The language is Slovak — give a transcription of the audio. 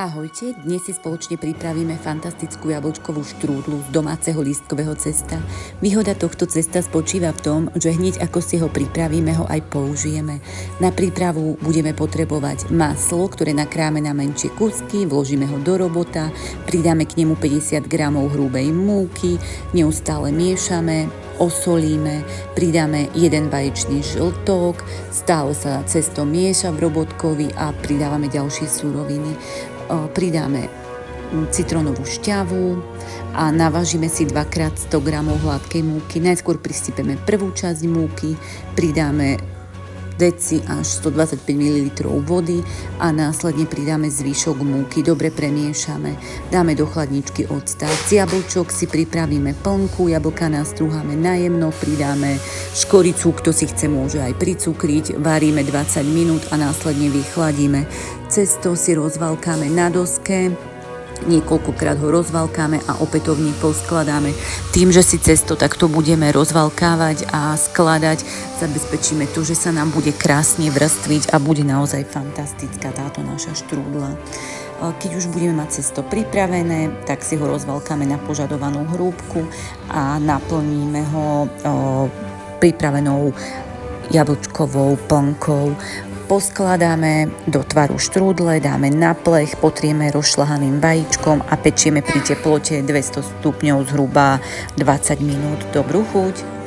Ahojte, dnes si spoločne pripravíme fantastickú jablčkovú štrúdlu z domáceho lístkového cesta. Výhoda tohto cesta spočíva v tom, že hneď ako si ho pripravíme, ho aj použijeme. Na prípravu budeme potrebovať maslo, ktoré nakráme na menšie kusky, vložíme ho do robota, pridáme k nemu 50 g hrubej múky, neustále miešame, osolíme, pridáme 1 vaječný žltok, stále sa cesto mieša v robotkovi a pridávame ďalšie suroviny. Pridáme citrónovú šťavu a navážime si 2x 100 g hladkej múky. Najskôr prisypeme prvú časť múky, pridáme deci až 125 ml vody a následne pridáme zvyšok múky. Dobre premiešame. Dáme do chladničky octát. Z jablčok si pripravíme plnku, jablka nastrúhame najemno, pridáme škoricu, kto si chce, môže aj pricukriť. Varíme 20 minút a následne vychladíme. Cesto si rozvalkáme na doske, niekoľkokrát ho rozvalkáme a opätovne poskladáme. Tým, že si cesto takto budeme rozvalkávať a skladať, zabezpečíme to, že sa nám bude krásne vrstviť a bude naozaj fantastická táto naša štrúdla. Keď už budeme mať cesto pripravené, tak si ho rozvalkáme na požadovanú hrúbku a naplníme ho pripravenou jablčkovou plnkou. Poskladáme do tvaru štrúdle, dáme na plech, potrieme rozšľahaným vajíčkom a pečieme pri teplote 200 stupňov zhruba 20 minút. Dobrú chuť!